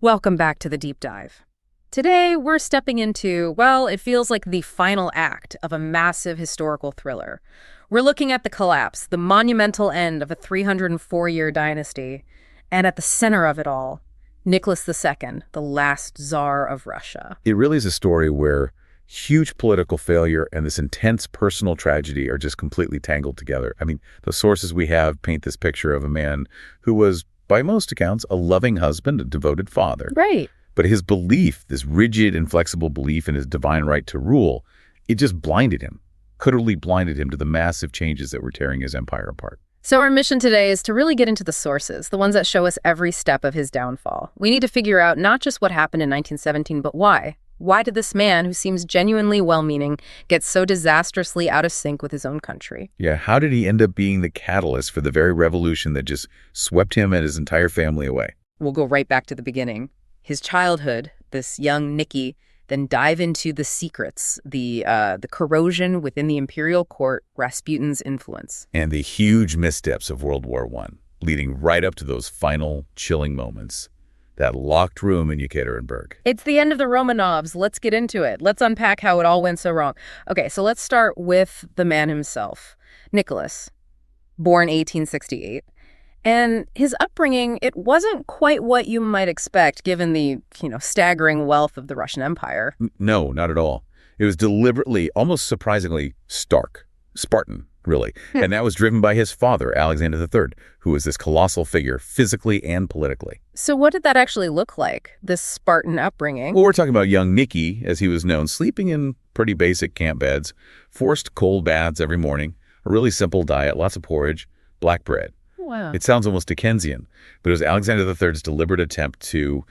Welcome back to the deep dive. Today, we're stepping into, well, it feels like the final act of a massive historical thriller. We're looking at the collapse, the monumental end of a 304-year dynasty, and at the center of it all, Nicholas II, the last Tsar of Russia. It really is a story where huge political failure and this intense personal tragedy are just completely tangled together. I mean, the sources we have paint this picture of a man who was, by most accounts, a loving husband, a devoted father. Right. But his belief, this rigid, inflexible belief in his divine right to rule, it just blinded him, utterly blinded him to the massive changes that were tearing his empire apart. So our mission today is to really get into the sources, the ones that show us every step of his downfall. We need to figure out not just what happened in 1917, but why. Why did this man, who seems genuinely well-meaning, get so disastrously out of sync with his own country? Yeah, how did he end up being the catalyst for the very revolution that just swept him and his entire family away? We'll go right back to the beginning. His childhood, this young Nicky, then dive into the secrets, the corrosion within the imperial court, Rasputin's influence. And the huge missteps of World War I, leading right up to those final chilling moments. That locked room in Yekaterinburg. It's the end of the Romanovs. Let's get into it. Let's unpack how it all went so wrong. Okay, so let's start with the man himself, Nicholas, born 1868. And his upbringing, it wasn't quite what you might expect given the, staggering wealth of the Russian Empire. No, not at all. It was deliberately, almost surprisingly, Spartan, really. And that was driven by his father, Alexander III, who was this colossal figure physically and politically. So what did that actually look like, this Spartan upbringing? Well, we're talking about young Nicky, as he was known, sleeping in pretty basic camp beds, forced cold baths every morning, a really simple diet, lots of porridge, black bread. Wow. It sounds almost Dickensian, but it was Alexander III's deliberate attempt to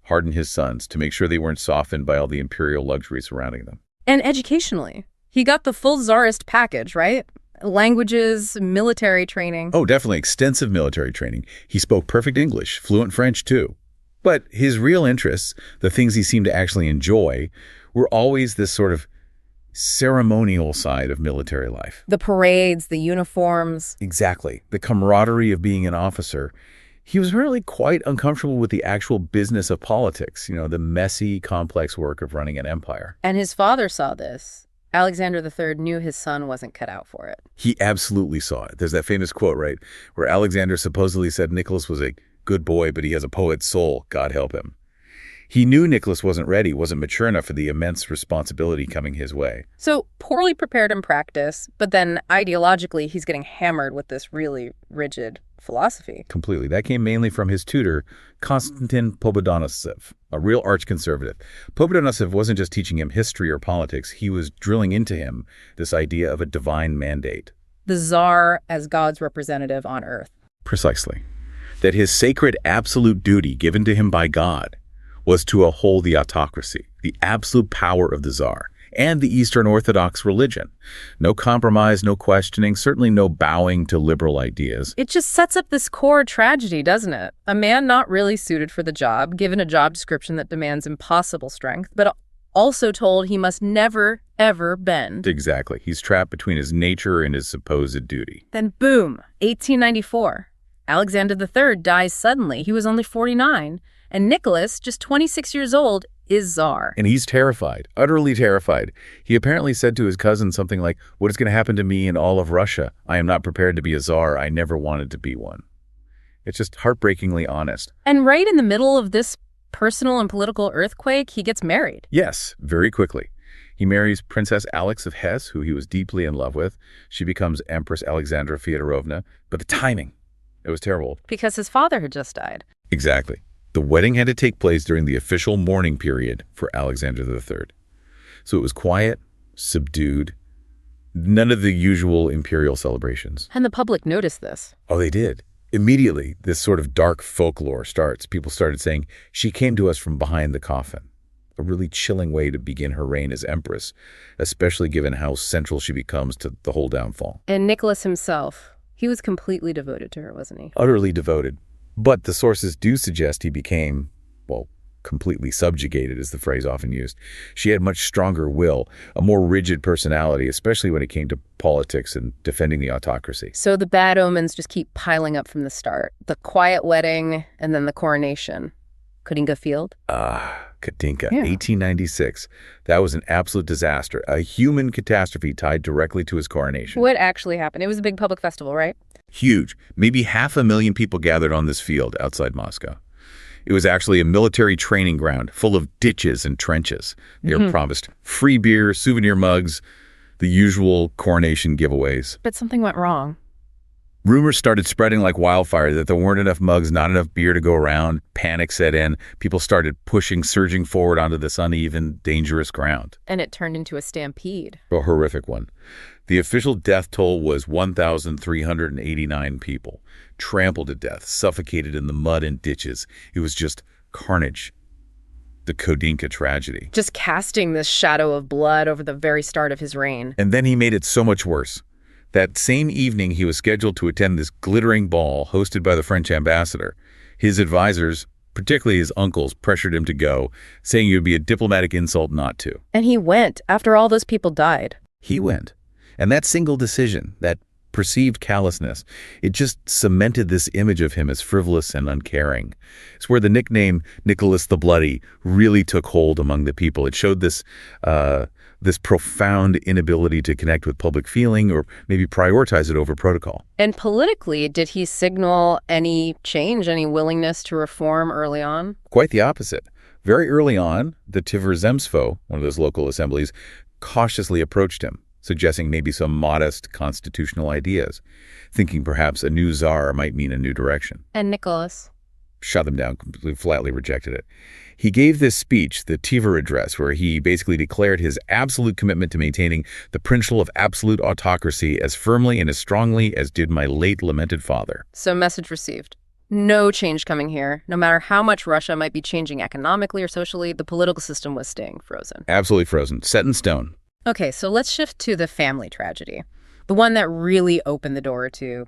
harden his sons, to make sure they weren't softened by all the imperial luxuries surrounding them. And educationally, he got the full Tsarist package, right? Languages, military training. Oh, definitely extensive military training. He spoke perfect English, fluent French too. But his real interests, the things he seemed to actually enjoy, were always this sort of ceremonial side of military life. The parades, the uniforms. Exactly. The camaraderie of being an officer. He was really quite uncomfortable with the actual business of politics, the messy, complex work of running an empire. And his father saw this. Alexander III knew his son wasn't cut out for it. He absolutely saw it. There's that famous quote, right, where Alexander supposedly said Nicholas was a good boy, but he has a poet's soul, God help him. He knew Nicholas wasn't ready, wasn't mature enough for the immense responsibility coming his way. So poorly prepared in practice, but then ideologically he's getting hammered with this really rigid philosophy. Completely. That came mainly from his tutor, Konstantin Pobedonostsev, a real arch-conservative. Pobedonostsev wasn't just teaching him history or politics, he was drilling into him this idea of a divine mandate. The Tsar as God's representative on earth. Precisely. That his sacred absolute duty given to him by God was to uphold the autocracy, the absolute power of the Tsar, and the Eastern Orthodox religion. No compromise, no questioning, certainly no bowing to liberal ideas. It just sets up this core tragedy, doesn't it? A man not really suited for the job, given a job description that demands impossible strength, but also told he must never, ever bend. Exactly. He's trapped between his nature and his supposed duty. Then boom, 1894. Alexander III dies suddenly. He was only 49. And Nicholas, just 26 years old, is Tsar. And he's terrified, utterly terrified. He apparently said to his cousin something like, "What is going to happen to me in all of Russia? I am not prepared to be a Tsar. I never wanted to be one." It's just heartbreakingly honest. And right in the middle of this personal and political earthquake, he gets married. Yes, very quickly. He marries Princess Alex of Hesse, who he was deeply in love with. She becomes Empress Alexandra Feodorovna. But the timing, it was terrible. Because his father had just died. Exactly. The wedding had to take place during the official mourning period for Alexander III. So it was quiet, subdued, none of the usual imperial celebrations. And the public noticed this. Oh, they did. Immediately, this sort of dark folklore starts. People started saying, she came to us from behind the coffin. A really chilling way to begin her reign as empress, especially given how central she becomes to the whole downfall. And Nicholas himself, he was completely devoted to her, wasn't he? Utterly devoted. But the sources do suggest he became, well, completely subjugated is the phrase often used. She had much stronger will, a more rigid personality, especially when it came to politics and defending the autocracy. So the bad omens just keep piling up from the start. The quiet wedding and then the coronation. Katinka Field? Katinka, Yeah. 1896. That was an absolute disaster, a human catastrophe tied directly to his coronation. What actually happened? It was a big public festival, right? Huge. Maybe 500,000 people gathered on this field outside Moscow. It was actually a military training ground full of ditches and trenches. They were promised free beer, souvenir mugs, the usual coronation giveaways. But something went wrong. Rumors started spreading like wildfire that there weren't enough mugs, not enough beer to go around. Panic set in. People started surging forward onto this uneven, dangerous ground. And it turned into a stampede. A horrific one. The official death toll was 1,389 people, trampled to death, suffocated in the mud and ditches. It was just carnage. The Katinka tragedy. Just casting this shadow of blood over the very start of his reign. And then he made it so much worse. That same evening, he was scheduled to attend this glittering ball hosted by the French ambassador. His advisors, particularly his uncles, pressured him to go, saying it would be a diplomatic insult not to. And he went after all those people died. He went. And that single decision, that perceived callousness, it just cemented this image of him as frivolous and uncaring. It's where the nickname Nicholas the Bloody really took hold among the people. It showed this profound inability to connect with public feeling or maybe prioritize it over protocol. And politically, did he signal any change, any willingness to reform early on? Quite the opposite. Very early on, the Tver-Zemstvo, one of those local assemblies, cautiously approached him, suggesting maybe some modest constitutional ideas, thinking perhaps a new Tsar might mean a new direction. And Nicholas? Shut them down, completely flatly rejected it. He gave this speech, the Tver address, where he basically declared his absolute commitment to maintaining the principle of absolute autocracy as firmly and as strongly as did my late lamented father. So message received. No change coming here. No matter how much Russia might be changing economically or socially, the political system was staying frozen. Absolutely frozen, set in stone. Okay, so let's shift to the family tragedy. The one that really opened the door to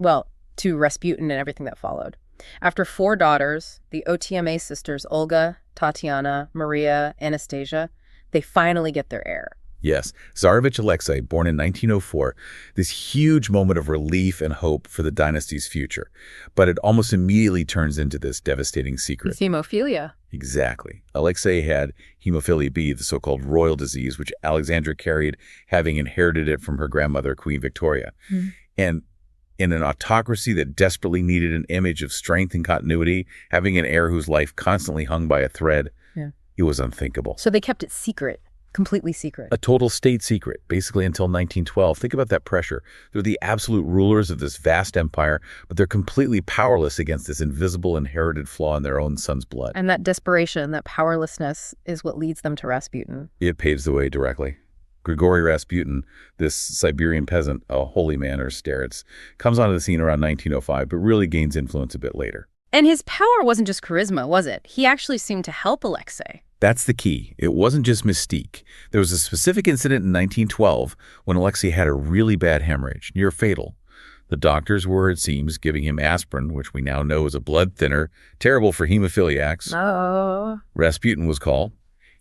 Rasputin and everything that followed. After 4 daughters, the OTMA sisters Olga, Tatiana, Maria, Anastasia, they finally get their heir. Yes, Tsarevich Alexei, born in 1904, this huge moment of relief and hope for the dynasty's future. But it almost immediately turns into this devastating secret. Hemophilia. Exactly. Alexei had hemophilia B, the so-called royal disease, which Alexandra carried, having inherited it from her grandmother, Queen Victoria. And in an autocracy that desperately needed an image of strength and continuity, having an heir whose life constantly hung by a thread, it was unthinkable. So they kept it secret. Completely secret. A total state secret, basically until 1912. Think about that pressure. They're the absolute rulers of this vast empire, but they're completely powerless against this invisible inherited flaw in their own son's blood. And that desperation, that powerlessness is what leads them to Rasputin. It paves the way directly. Grigory Rasputin, this Siberian peasant, a holy man or starets, comes onto the scene around 1905, but really gains influence a bit later. And his power wasn't just charisma, was it? He actually seemed to help Alexei. That's the key. It wasn't just mystique. There was a specific incident in 1912 when Alexei had a really bad hemorrhage, near fatal. The doctors were, it seems, giving him aspirin, which we now know is a blood thinner, terrible for hemophiliacs. Oh. Rasputin was called.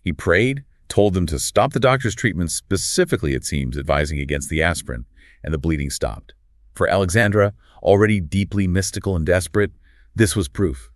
He prayed, told them to stop the doctor's treatment, specifically, it seems, advising against the aspirin, and the bleeding stopped. For Alexandra, already deeply mystical and desperate, this was proof.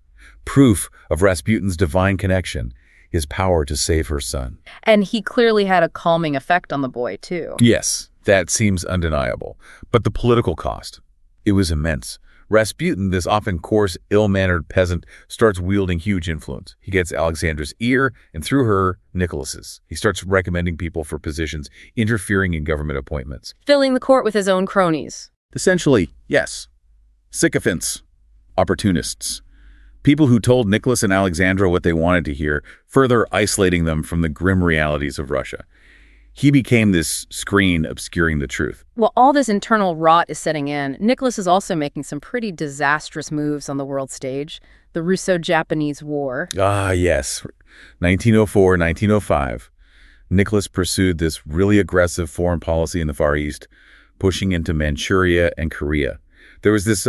Proof of Rasputin's divine connection, his power to save her son. And he clearly had a calming effect on the boy, too. Yes, that seems undeniable. But the political cost, it was immense. Rasputin, this often coarse, ill-mannered peasant, starts wielding huge influence. He gets Alexandra's ear, and through her, Nicholas's. He starts recommending people for positions, interfering in government appointments. Filling the court with his own cronies. Essentially, yes. Sycophants. Opportunists. People who told Nicholas and Alexandra what they wanted to hear, further isolating them from the grim realities of Russia. He became this screen obscuring the truth. While all this internal rot is setting in, Nicholas is also making some pretty disastrous moves on the world stage. The Russo-Japanese War. Ah, yes. 1904, 1905. Nicholas pursued this really aggressive foreign policy in the Far East, pushing into Manchuria and Korea. There was this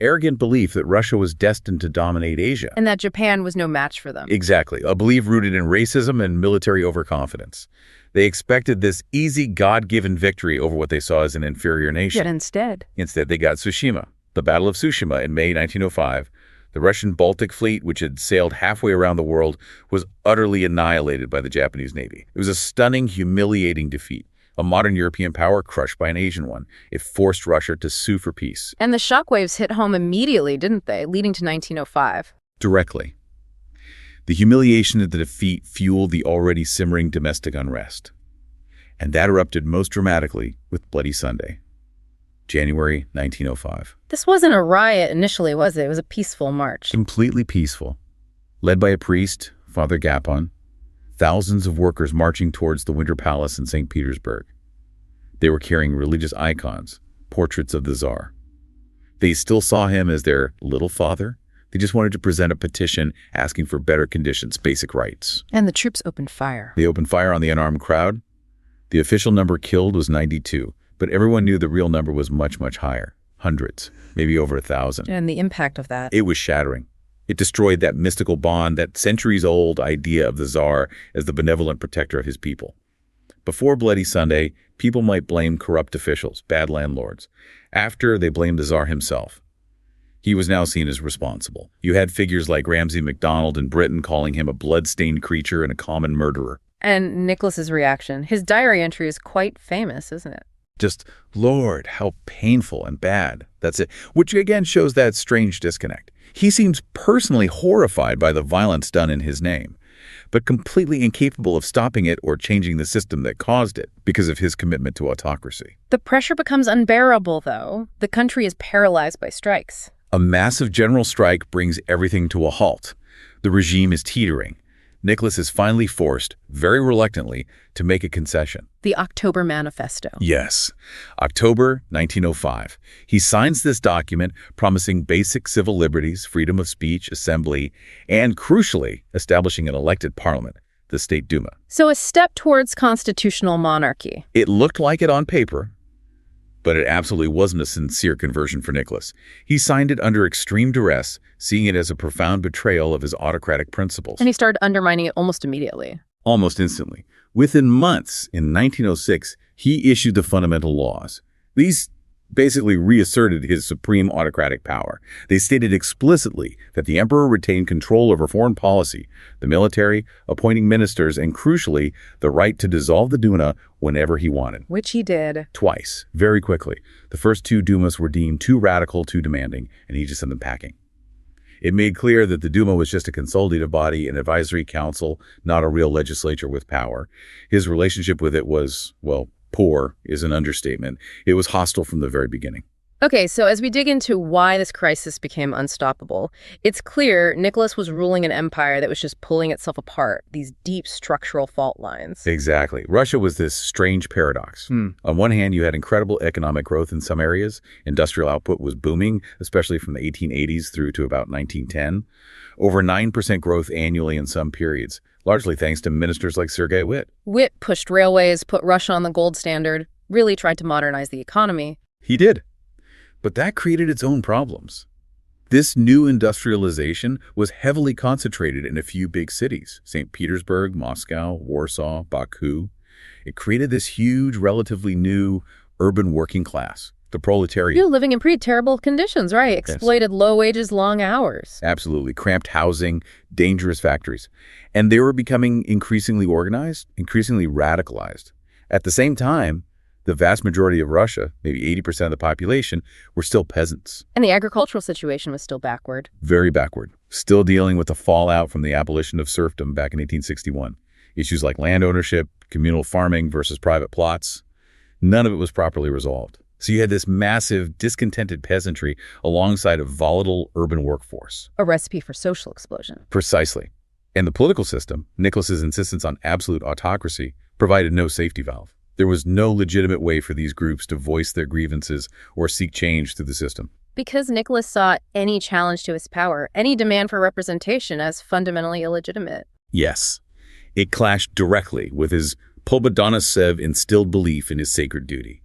arrogant belief that Russia was destined to dominate Asia. And that Japan was no match for them. Exactly. A belief rooted in racism and military overconfidence. They expected this easy God-given victory over what they saw as an inferior nation. Yet instead they got Tsushima, the Battle of Tsushima in May 1905. The Russian Baltic fleet, which had sailed halfway around the world, was utterly annihilated by the Japanese Navy. It was a stunning, humiliating defeat. A modern European power crushed by an Asian one. It forced Russia to sue for peace. And the shockwaves hit home immediately, didn't they, leading to 1905? Directly. The humiliation of the defeat fueled the already simmering domestic unrest. And that erupted most dramatically with Bloody Sunday, January 1905. This wasn't a riot initially, was it? It was a peaceful march. Completely peaceful. Led by a priest, Father Gapon, thousands of workers marching towards the Winter Palace in St. Petersburg. They were carrying religious icons, portraits of the Tsar. They still saw him as their little father. They just wanted to present a petition asking for better conditions, basic rights. And the troops opened fire. They opened fire on the unarmed crowd. The official number killed was 92, but everyone knew the real number was much, much higher. Hundreds, maybe over 1,000. And the impact of that. It was shattering. It destroyed that mystical bond, that centuries-old idea of the Tsar as the benevolent protector of his people. Before Bloody Sunday, people might blame corrupt officials, bad landlords. After, they blamed the Tsar himself. He was now seen as responsible. You had figures like Ramsay MacDonald in Britain calling him a blood-stained creature and a common murderer. And Nicholas's reaction. His diary entry is quite famous, isn't it? Just, Lord, how painful and bad. That's it. Which again shows that strange disconnect. He seems personally horrified by the violence done in his name, but completely incapable of stopping it or changing the system that caused it because of his commitment to autocracy. The pressure becomes unbearable, though. The country is paralyzed by strikes. A massive general strike brings everything to a halt. The regime is teetering. Nicholas is finally forced, very reluctantly, to make a concession. The October Manifesto. Yes, October 1905. He signs this document promising basic civil liberties, freedom of speech, assembly, and, crucially, establishing an elected parliament, the State Duma. So a step towards constitutional monarchy. It looked like it on paper, but it absolutely wasn't a sincere conversion for Nicholas. He signed it under extreme duress, seeing it as a profound betrayal of his autocratic principles. And he started undermining it almost immediately. Almost instantly. Within months, in 1906, he issued the fundamental laws. These basically reasserted his supreme autocratic power. They stated explicitly that the emperor retained control over foreign policy, the military, appointing ministers, and crucially, the right to dissolve the Duma whenever he wanted. Which he did. Twice, very quickly. The first two Dumas were deemed too radical, too demanding, and he just sent them packing. It made clear that the Duma was just a consultative body, an advisory council, not a real legislature with power. His relationship with it was, well, poor is an understatement. It was hostile from the very beginning. Okay, so as we dig into why this crisis became unstoppable, it's clear Nicholas was ruling an empire that was just pulling itself apart, these deep structural fault lines. Exactly. Russia was this strange paradox. On one hand, you had incredible economic growth in some areas. Industrial output was booming, especially from the 1880s through to about 1910. Over 9% growth annually in some periods, largely thanks to ministers like Sergei Witt. Witt pushed railways, put Russia on the gold standard, really tried to modernize the economy. He did. But that created its own problems. This new industrialization was heavily concentrated in a few big cities, St. Petersburg, Moscow, Warsaw, Baku. It created this huge, relatively new urban working class, the proletariat. You're living in pretty terrible conditions, right? Exploited low wages, long hours. Absolutely. Cramped housing, dangerous factories. And they were becoming increasingly organized, increasingly radicalized. At the same time, the vast majority of Russia, maybe 80% of the population, were still peasants. And the agricultural situation was still backward. Very backward. Still dealing with the fallout from the abolition of serfdom back in 1861. Issues like land ownership, communal farming versus private plots. None of it was properly resolved. So you had this massive, discontented peasantry alongside a volatile urban workforce. A recipe for social explosion. Precisely. And the political system, Nicholas's insistence on absolute autocracy, provided no safety valve. There was no legitimate way for these groups to voice their grievances or seek change through the system. Because Nicholas saw any challenge to his power, any demand for representation as fundamentally illegitimate. Yes. It clashed directly with his Pobedonostsev instilled belief in his sacred duty.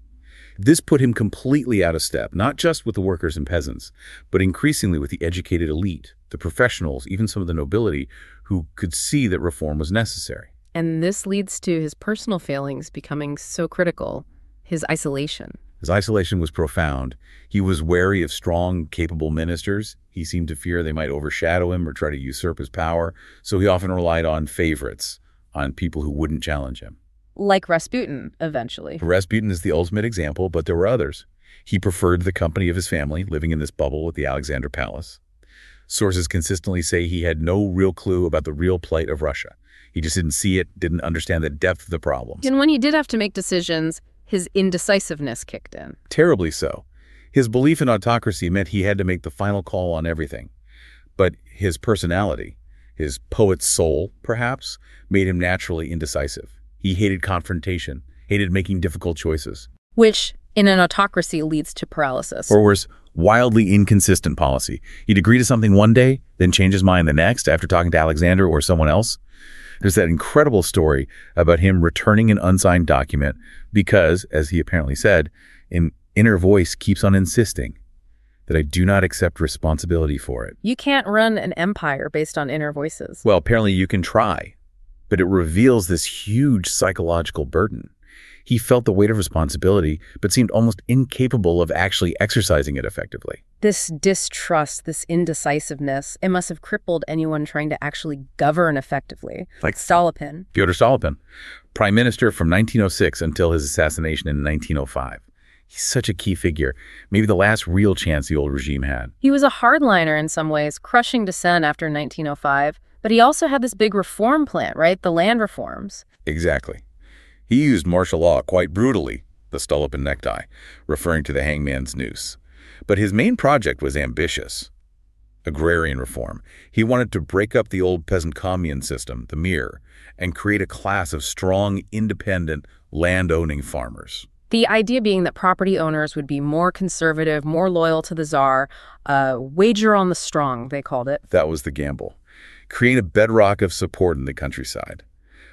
This put him completely out of step, not just with the workers and peasants, but increasingly with the educated elite, the professionals, even some of the nobility, who could see that reform was necessary. And this leads to his personal failings becoming so critical, his isolation. His isolation was profound. He was wary of strong, capable ministers. He seemed to fear they might overshadow him or try to usurp his power, so he often relied on favorites, on people who wouldn't challenge him. Like Rasputin, eventually. Rasputin is the ultimate example, but there were others. He preferred the company of his family, living in this bubble at the Alexander Palace. Sources consistently say he had no real clue about the real plight of Russia. He just didn't see it, didn't understand the depth of the problems. And when he did have to make decisions, his indecisiveness kicked in. Terribly so. His belief in autocracy meant he had to make the final call on everything. But his personality, his poet's soul, perhaps, made him naturally indecisive. He hated confrontation, hated making difficult choices. Which, in an autocracy, leads to paralysis. Or worse, wildly inconsistent policy. He'd agree to something one day, then change his mind the next after talking to Alexander or someone else. There's that incredible story about him returning an unsigned document because, as he apparently said, an inner voice keeps on insisting that I do not accept responsibility for it. You can't run an empire based on inner voices. Well, apparently you can try, but it reveals this huge psychological burden. He felt the weight of responsibility, but seemed almost incapable of actually exercising it effectively. This distrust, this indecisiveness, it must have crippled anyone trying to actually govern effectively. Like Stolypin. Fyodor Stolypin, prime minister from 1906 until his assassination in 1905. He's such a key figure, maybe the last real chance the old regime had. He was a hardliner in some ways, crushing dissent after 1905, but he also had this big reform plan, right? The land reforms. Exactly. He used martial law quite brutally, the Stolypin necktie, referring to the hangman's noose. But his main project was ambitious. Agrarian reform. He wanted to break up the old peasant commune system, the mir, and create a class of strong, independent, land-owning farmers. The idea being that property owners would be more conservative, more loyal to the Tsar, wager on the strong, they called it. That was the gamble. Create a bedrock of support in the countryside.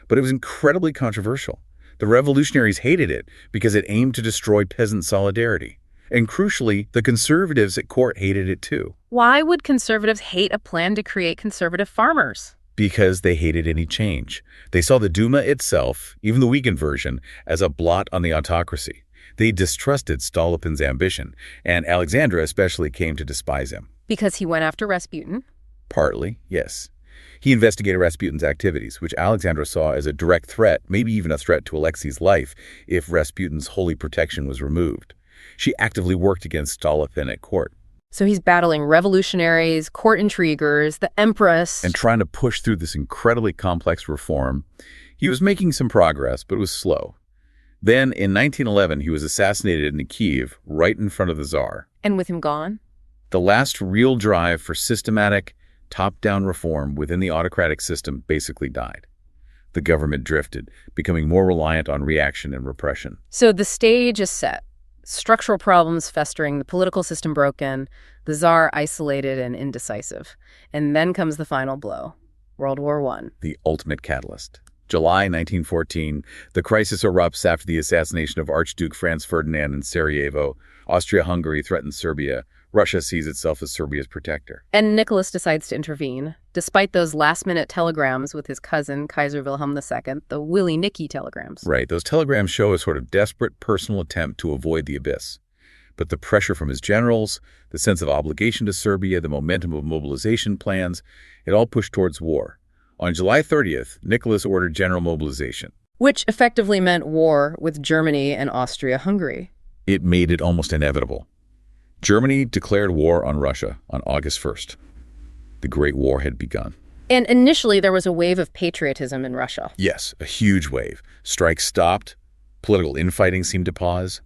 But it was incredibly controversial. The revolutionaries hated it because it aimed to destroy peasant solidarity. And crucially, the conservatives at court hated it too. Why would conservatives hate a plan to create conservative farmers? Because they hated any change. They saw the Duma itself, even the weakened version, as a blot on the autocracy. They distrusted Stolypin's ambition, and Alexandra especially came to despise him. Because he went after Rasputin? Partly, yes. He investigated Rasputin's activities, which Alexandra saw as a direct threat, maybe even a threat to Alexei's life, if Rasputin's holy protection was removed. She actively worked against Stolypin at court. So he's battling revolutionaries, court intriguers, the empress. And trying to push through this incredibly complex reform. He was making some progress, but it was slow. Then, in 1911, he was assassinated in Kyiv, right in front of the Tsar. And with him gone? The last real drive for systematic, top-down reform within the autocratic system basically died. The government drifted, becoming more reliant on reaction and repression. So the stage is set. Structural problems festering, the political system broken, the Tsar isolated and indecisive. And then comes the final blow, World War I. The ultimate catalyst. July 1914, the crisis erupts after the assassination of Archduke Franz Ferdinand in Sarajevo. Austria-Hungary threatens Serbia. Russia sees itself as Serbia's protector. And Nicholas decides to intervene. Despite those last-minute telegrams with his cousin, Kaiser Wilhelm II, the Willy-Nicky telegrams. Right, those telegrams show a sort of desperate personal attempt to avoid the abyss. But the pressure from his generals, the sense of obligation to Serbia, the momentum of mobilization plans, it all pushed towards war. On July 30th, Nicholas ordered general mobilization. Which effectively meant war with Germany and Austria-Hungary. It made it almost inevitable. Germany declared war on Russia on August 1st. The Great War had begun. And initially, there was a wave of patriotism in Russia. Yes, a huge wave. Strikes stopped. Political infighting seemed to pause.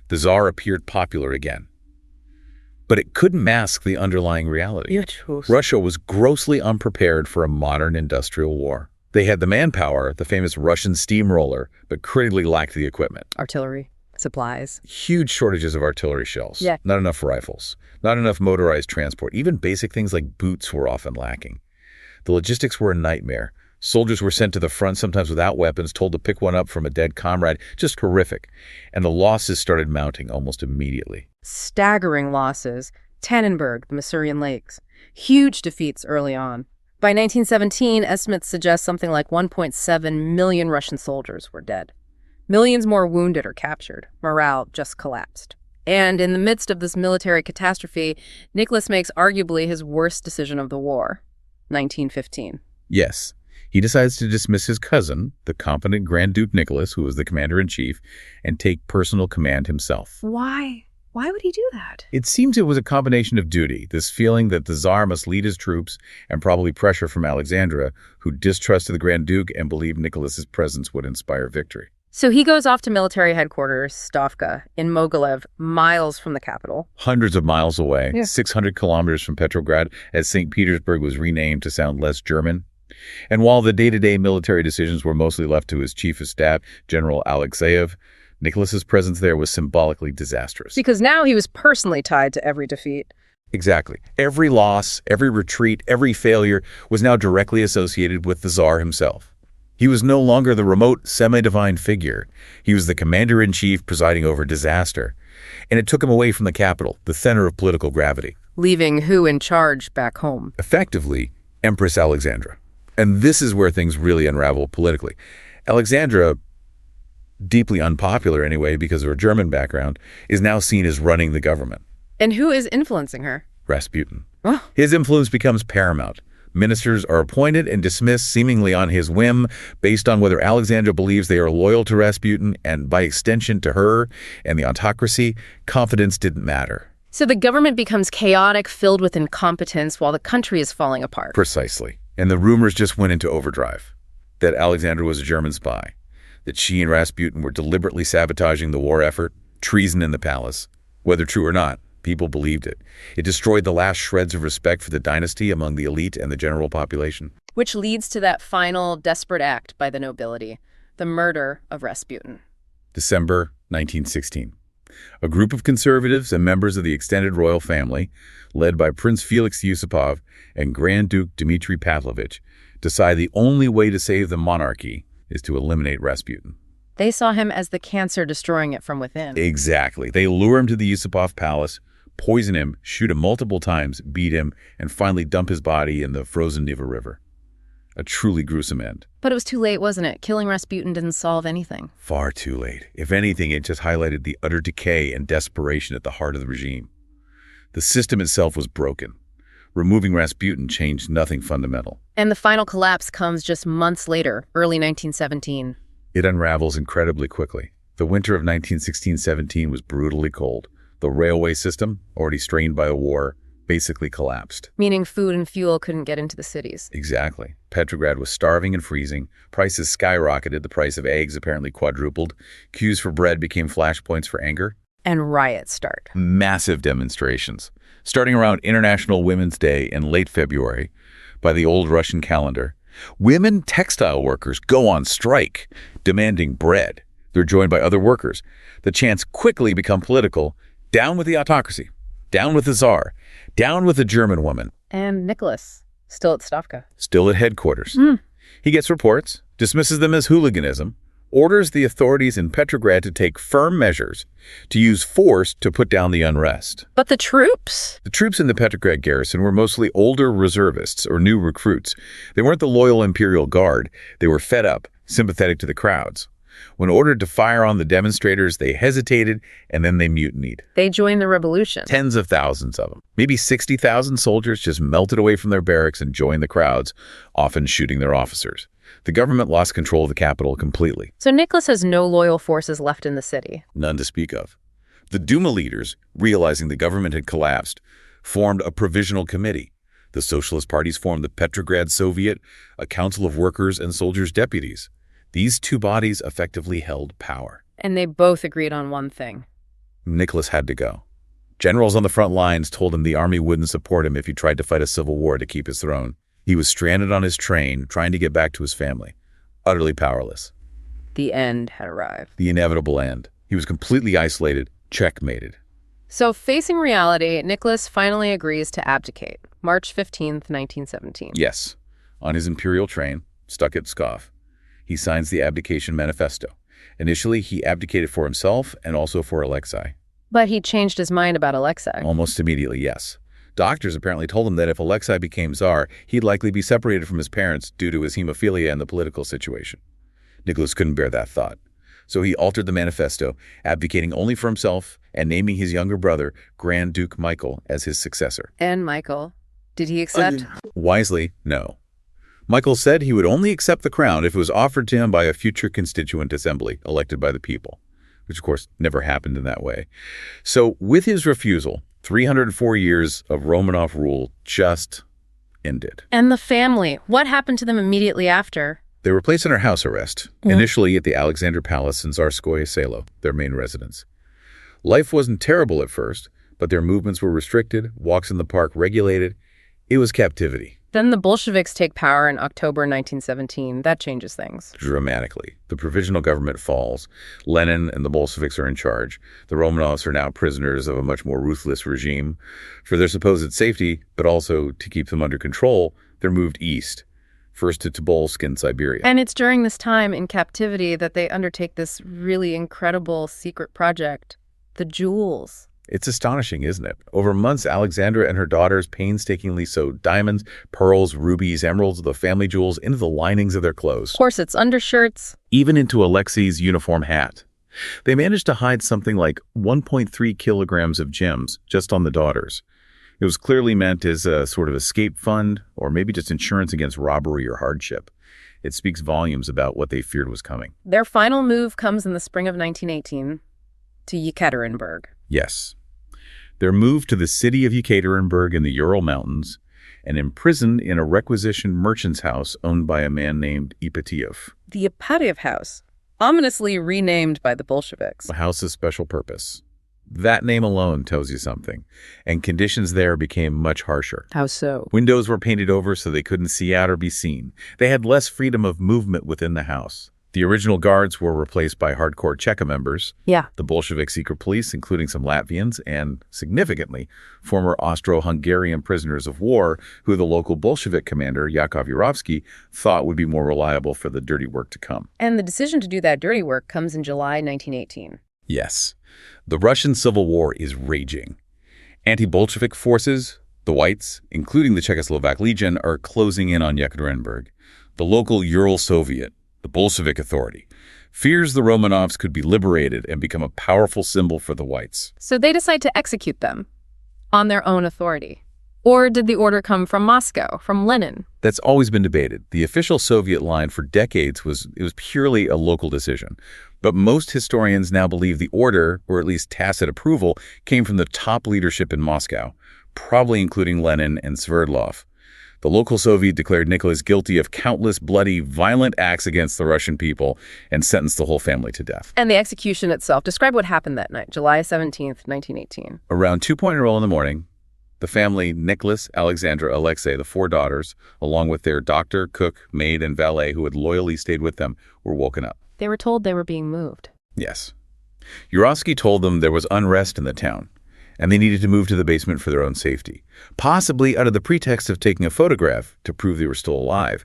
The Tsar appeared popular again. But it couldn't mask the underlying reality. Russia was grossly unprepared for a modern industrial war. They had the manpower, the famous Russian steamroller, but critically lacked the equipment. Artillery. Supplies. Huge shortages of artillery shells. Yeah. Not enough rifles. Not enough motorized transport. Even basic things like boots were often lacking. The logistics were a nightmare. Soldiers were sent to the front, sometimes without weapons, told to pick one up from a dead comrade. Just horrific. And the losses started mounting almost immediately. Staggering losses. Tannenberg, the Masurian Lakes. Huge defeats early on. By 1917, estimates suggest something like 1.7 million Russian soldiers were dead. Millions more wounded or captured. Morale just collapsed. And in the midst of this military catastrophe, Nicholas makes arguably his worst decision of the war, 1915. Yes. He decides to dismiss his cousin, the competent Grand Duke Nicholas, who was the commander-in-chief, and take personal command himself. Why? Why would he do that? It seems it was a combination of duty, this feeling that the Tsar must lead his troops, and probably pressure from Alexandra, who distrusted the Grand Duke and believed Nicholas's presence would inspire victory. So he goes off to military headquarters, Stavka, in Mogilev, miles from the capital. Hundreds of miles away, Yeah. 600 kilometers from Petrograd, as St. Petersburg was renamed to sound less German. And while the day-to-day military decisions were mostly left to his chief of staff, General Alexeyev, Nicholas's presence there was symbolically disastrous. Because now he was personally tied to every defeat. Exactly. Every loss, every retreat, every failure was now directly associated with the Tsar himself. He was no longer the remote, semi-divine figure. He was the commander-in-chief presiding over disaster. And it took him away from the capital, the center of political gravity. Leaving who in charge back home? Effectively, Empress Alexandra. And this is where things really unravel politically. Alexandra, deeply unpopular anyway because of her German background, is now seen as running the government. And who is influencing her? Rasputin. Oh. His influence becomes paramount. Ministers are appointed and dismissed seemingly on his whim, based on whether Alexandra believes they are loyal to Rasputin and, by extension, to her and the autocracy. Confidence didn't matter. So the government becomes chaotic, filled with incompetence, while the country is falling apart. Precisely. And the rumors just went into overdrive. That Alexandra was a German spy. That she and Rasputin were deliberately sabotaging the war effort. Treason in the palace. Whether true or not, people believed it. It destroyed the last shreds of respect for the dynasty among the elite and the general population. Which leads to that final desperate act by the nobility, the murder of Rasputin. December 1916. A group of conservatives and members of the extended royal family, led by Prince Felix Yusupov and Grand Duke Dmitry Pavlovich, decide the only way to save the monarchy is to eliminate Rasputin. They saw him as the cancer destroying it from within. Exactly. They lure him to the Yusupov palace, poison him, shoot him multiple times, beat him, and finally dump his body in the frozen Neva River. A truly gruesome end. But it was too late, wasn't it? Killing Rasputin didn't solve anything. Far too late. If anything, it just highlighted the utter decay and desperation at the heart of the regime. The system itself was broken. Removing Rasputin changed nothing fundamental. And the final collapse comes just months later, early 1917. It unravels incredibly quickly. The winter of 1916-17 was brutally cold. The railway system, already strained by the war, basically collapsed. Meaning food and fuel couldn't get into the cities. Exactly. Petrograd was starving and freezing. Prices skyrocketed. The price of eggs apparently quadrupled. Queues for bread became flashpoints for anger. And riots start. Massive demonstrations. Starting around International Women's Day in late February, by the old Russian calendar, women textile workers go on strike, demanding bread. They're joined by other workers. The chants quickly become political. Down with the autocracy. Down with the Tsar. Down with the German woman. And Nicholas, still at Stavka. Still at headquarters. He gets reports, dismisses them as hooliganism, orders the authorities in Petrograd to take firm measures to use force to put down the unrest. But the troops? The troops in the Petrograd garrison were mostly older reservists or new recruits. They weren't the loyal Imperial Guard. They were fed up, sympathetic to the crowds. When ordered to fire on the demonstrators, they hesitated, and then they mutinied. They joined the revolution. Tens of thousands of them. Maybe 60,000 soldiers just melted away from their barracks and joined the crowds, often shooting their officers. The government lost control of the capital completely. So Nicholas has no loyal forces left in the city. None to speak of. The Duma leaders, realizing the government had collapsed, formed a provisional committee. The socialist parties formed the Petrograd Soviet, a council of workers and soldiers' deputies. These two bodies effectively held power. And they both agreed on one thing. Nicholas had to go. Generals on the front lines told him the army wouldn't support him if he tried to fight a civil war to keep his throne. He was stranded on his train, trying to get back to his family. Utterly powerless. The end had arrived. The inevitable end. He was completely isolated, checkmated. So facing reality, Nicholas finally agrees to abdicate. March 15th, 1917. Yes. On his imperial train, stuck at Pskov. He signs the abdication manifesto. Initially, he abdicated for himself and also for Alexei. But he changed his mind about Alexei. Almost immediately, yes. Doctors apparently told him that if Alexei became Tsar, he'd likely be separated from his parents due to his hemophilia and the political situation. Nicholas couldn't bear that thought. So he altered the manifesto, abdicating only for himself and naming his younger brother, Grand Duke Michael, as his successor. And Michael, did he accept? Wisely, no. Michael said he would only accept the crown if it was offered to him by a future constituent assembly elected by the people, which of course never happened in that way. So with his refusal, 304 years of Romanov rule just ended. And the family, what happened to them immediately after? They were placed under house arrest, initially at the Alexander Palace in Tsarskoye Selo, their main residence. Life wasn't terrible at first, but their movements were restricted, walks in the park regulated. It was captivity. Then the Bolsheviks take power in October 1917. That changes things. Dramatically. The provisional government falls. Lenin and the Bolsheviks are in charge. The Romanovs are now prisoners of a much more ruthless regime. For their supposed safety, but also to keep them under control, they're moved east, first to Tobolsk in Siberia. And it's during this time in captivity that they undertake this really incredible secret project, the jewels. It's astonishing, isn't it? Over months, Alexandra and her daughters painstakingly sewed diamonds, pearls, rubies, emeralds, the family jewels into the linings of their clothes. Corsets, undershirts. Even into Alexei's uniform hat. They managed to hide something like 1.3 kilograms of gems just on the daughters. It was clearly meant as a sort of escape fund, or maybe just insurance against robbery or hardship. It speaks volumes about what they feared was coming. Their final move comes in the spring of 1918 to Yekaterinburg. Yes. They're moved to the city of Yekaterinburg in the Ural Mountains and imprisoned in a requisition merchant's house owned by a man named Ipatiev. The Ipatiev house, ominously renamed by the Bolsheviks. A house of special purpose. That name alone tells you something. And conditions there became much harsher. How so? Windows were painted over so they couldn't see out or be seen. They had less freedom of movement within the house. The original guards were replaced by hardcore Cheka members. Yeah. The Bolshevik secret police, including some Latvians, and, significantly, former Austro-Hungarian prisoners of war who the local Bolshevik commander, Yakov Yurovsky, thought would be more reliable for the dirty work to come. And the decision to do that dirty work comes in July 1918. Yes. The Russian Civil War is raging. Anti-Bolshevik forces, the Whites, including the Czechoslovak Legion, are closing in on Yekaterinburg. The local Ural Soviet, the Bolshevik authority, fears the Romanovs could be liberated and become a powerful symbol for the Whites. So they decide to execute them on their own authority. Or did the order come from Moscow, from Lenin? That's always been debated. The official Soviet line for decades was purely a local decision. But most historians now believe the order, or at least tacit approval, came from the top leadership in Moscow, probably including Lenin and Sverdlov. The local Soviet declared Nicholas guilty of countless bloody, violent acts against the Russian people and sentenced the whole family to death. And the execution itself. Describe what happened that night, July 17th, 1918. Around 2:00 in the morning, the family, Nicholas, Alexandra, Alexei, the 4 daughters, along with their doctor, cook, maid, and valet who had loyally stayed with them, were woken up. They were told they were being moved. Yes. Yurovsky told them there was unrest in the town, and they needed to move to the basement for their own safety, possibly under the pretext of taking a photograph to prove they were still alive.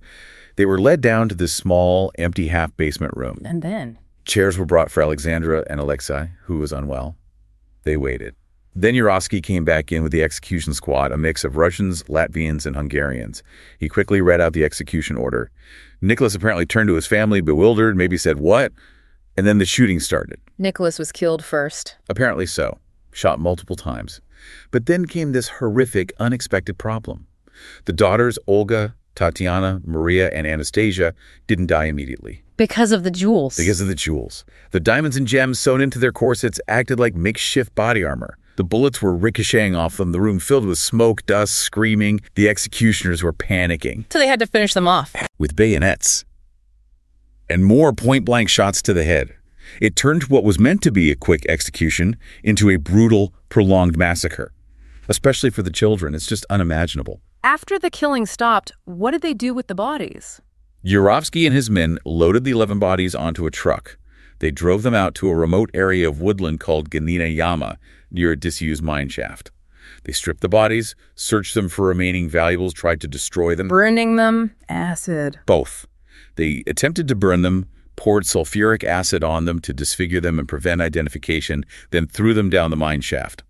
They were led down to this small, empty half-basement room. And then? Chairs were brought for Alexandra and Alexei, who was unwell. They waited. Then Yurovsky came back in with the execution squad, a mix of Russians, Latvians, and Hungarians. He quickly read out the execution order. Nicholas apparently turned to his family, bewildered, maybe said, "What?" And then the shooting started. Nicholas was killed first. Apparently so. Shot multiple times. But then came this horrific, unexpected problem. The daughters, Olga, Tatiana, Maria, and Anastasia, didn't die immediately. Because of the jewels. Because of the jewels. The diamonds and gems sewn into their corsets acted like makeshift body armor. The bullets were ricocheting off them, the room filled with smoke, dust, screaming. The executioners were panicking. So they had to finish them off. With bayonets. And more point-blank shots to the head. It turned what was meant to be a quick execution into a brutal, prolonged massacre. Especially for the children, it's just unimaginable. After the killing stopped, what did they do with the bodies? Yurovsky and his men loaded the 11 bodies onto a truck. They drove them out to a remote area of woodland called Ganina Yama, near a disused mine shaft. They stripped the bodies, searched them for remaining valuables, tried to destroy them. Burning them? Acid. Both. They attempted to burn them, poured sulfuric acid on them to disfigure them and prevent identification, then threw them down the mine shaft.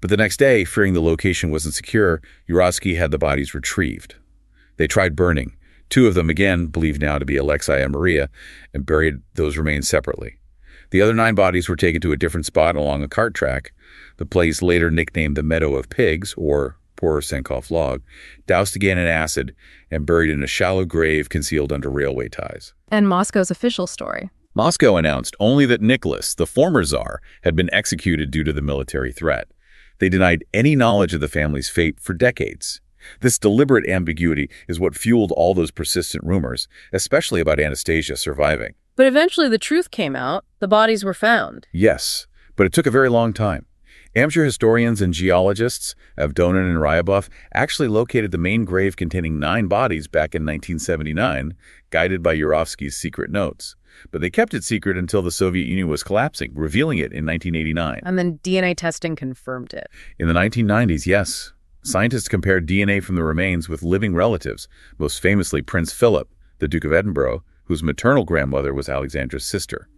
But the next day, fearing the location wasn't secure, Yurovsky had the bodies retrieved. They tried burning. 2 of them, again, believed now to be Alexei and Maria, and buried those remains separately. The other 9 bodies were taken to a different spot along a cart track, the place later nicknamed the Meadow of Pigs, or Poor Sankoff log, doused again in acid and buried in a shallow grave concealed under railway ties. And Moscow's official story. Moscow announced only that Nicholas, the former Tsar, had been executed due to the military threat. They denied any knowledge of the family's fate for decades. This deliberate ambiguity is what fueled all those persistent rumors, especially about Anastasia surviving. But eventually the truth came out. The bodies were found. Yes, but it took a very long time. Amateur historians and geologists, Avdonin and Ryabov, actually located the main grave containing 9 bodies back in 1979, guided by Yurovsky's secret notes. But they kept it secret until the Soviet Union was collapsing, revealing it in 1989. And then DNA testing confirmed it. In the 1990s, yes. Scientists compared DNA from the remains with living relatives, most famously Prince Philip, the Duke of Edinburgh, whose maternal grandmother was Alexandra's sister.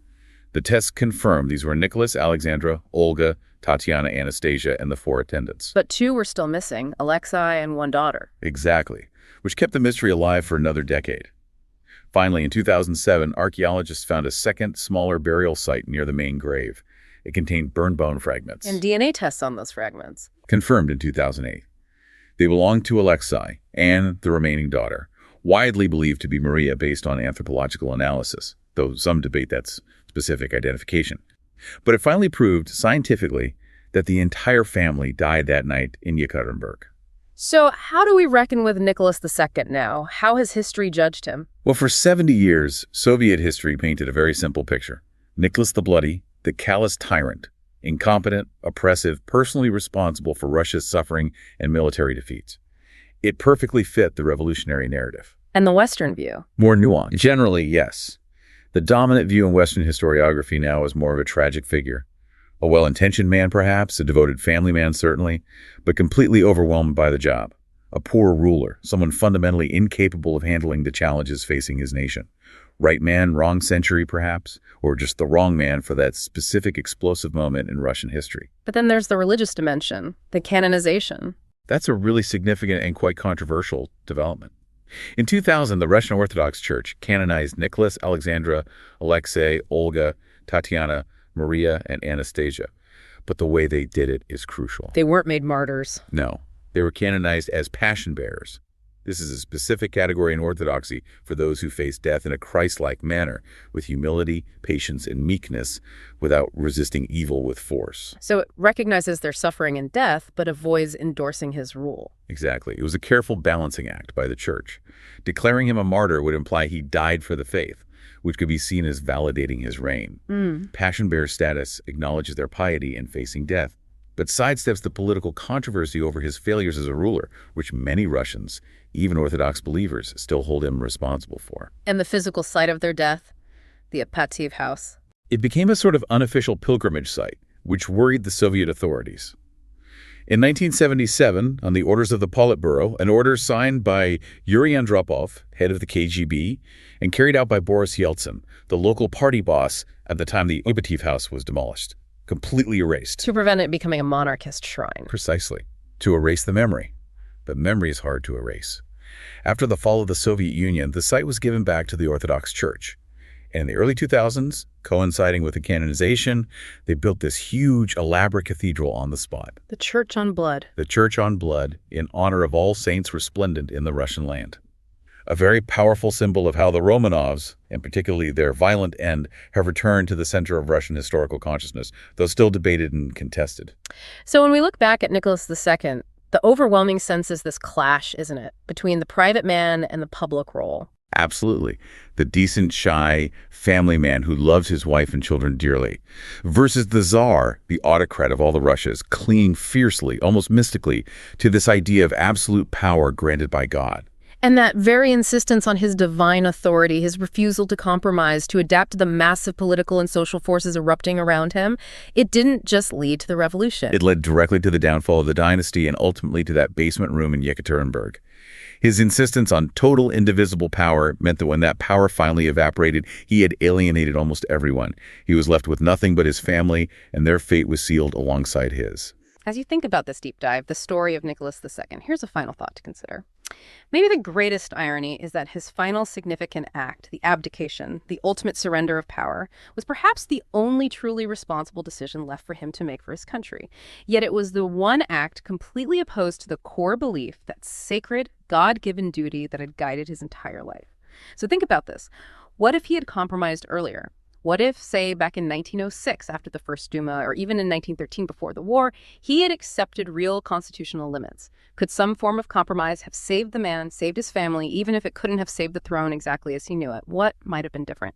The tests confirmed these were Nicholas, Alexandra, Olga, Tatiana, Anastasia, and the 4 attendants. But 2 were still missing, Alexei and 1 daughter. Exactly, which kept the mystery alive for another decade. Finally, in 2007, archaeologists found a second, smaller burial site near the main grave. It contained burned bone fragments. And DNA tests on those fragments. Confirmed in 2008. They belonged to Alexei and the remaining daughter, widely believed to be Maria based on anthropological analysis, though some debate that's specific identification. But it finally proved scientifically that the entire family died that night in Yekaterinburg. So how do we reckon with Nicholas II now? How has history judged him? Well, for 70 years, Soviet history painted a very simple picture. Nicholas the Bloody, the callous tyrant, incompetent, oppressive, personally responsible for Russia's suffering and military defeats. It perfectly fit the revolutionary narrative. And the Western view? More nuanced. Generally, yes. The dominant view in Western historiography now is more of a tragic figure. A well-intentioned man, perhaps, a devoted family man, certainly, but completely overwhelmed by the job. A poor ruler, someone fundamentally incapable of handling the challenges facing his nation. Right man, wrong century, perhaps, or just the wrong man for that specific explosive moment in Russian history. But then there's the religious dimension, the canonization. That's a really significant and quite controversial development. In 2000, the Russian Orthodox Church canonized Nicholas, Alexandra, Alexei, Olga, Tatiana, Maria, and Anastasia. But the way they did it is crucial. They weren't made martyrs. No, they were canonized as passion bearers. This is a specific category in Orthodoxy for those who face death in a Christ-like manner, with humility, patience, and meekness, without resisting evil with force. So it recognizes their suffering and death, but avoids endorsing his rule. Exactly. It was a careful balancing act by the Church. Declaring him a martyr would imply he died for the faith, which could be seen as validating his reign. Passion bearer status acknowledges their piety in facing death, but sidesteps the political controversy over his failures as a ruler, which many Russians, even Orthodox believers, still hold him responsible for. And the physical site of their death, the Apativ house. It became a sort of unofficial pilgrimage site, which worried the Soviet authorities. In 1977, on the orders of the Politburo, an order signed by Yuri Andropov, head of the KGB, and carried out by Boris Yeltsin, the local party boss at the time the Apativ house was demolished, completely erased. To prevent it becoming a monarchist shrine. Precisely. To erase the memory. But memory is hard to erase. After the fall of the Soviet Union, the site was given back to the Orthodox Church. And in the early 2000s, coinciding with the canonization, they built this huge, elaborate cathedral on the spot. The Church on Blood. The Church on Blood, in honor of all saints resplendent in the Russian land. A very powerful symbol of how the Romanovs, and particularly their violent end, have returned to the center of Russian historical consciousness, though still debated and contested. So when we look back at Nicholas II, the overwhelming sense is this clash, isn't it, between the private man and the public role. Absolutely. The decent, shy family man who loves his wife and children dearly, versus the Tsar, the autocrat of all the Russias, clinging fiercely, almost mystically, to this idea of absolute power granted by God. And that very insistence on his divine authority, his refusal to compromise, to adapt to the massive political and social forces erupting around him, it didn't just lead to the revolution. It led directly to the downfall of the dynasty and ultimately to that basement room in Yekaterinburg. His insistence on total indivisible power meant that when that power finally evaporated, he had alienated almost everyone. He was left with nothing but his family, and their fate was sealed alongside his. As you think about this deep dive, the story of Nicholas II, here's a final thought to consider. Maybe the greatest irony is that his final significant act, the abdication, the ultimate surrender of power, was perhaps the only truly responsible decision left for him to make for his country. Yet it was the one act completely opposed to the core belief, that sacred, God-given duty that had guided his entire life. So think about this. What if he had compromised earlier? What if, say, back in 1906, after the First Duma, or even in 1913 before the war, he had accepted real constitutional limits? Could some form of compromise have saved the man, saved his family, even if it couldn't have saved the throne exactly as he knew it? What might have been different?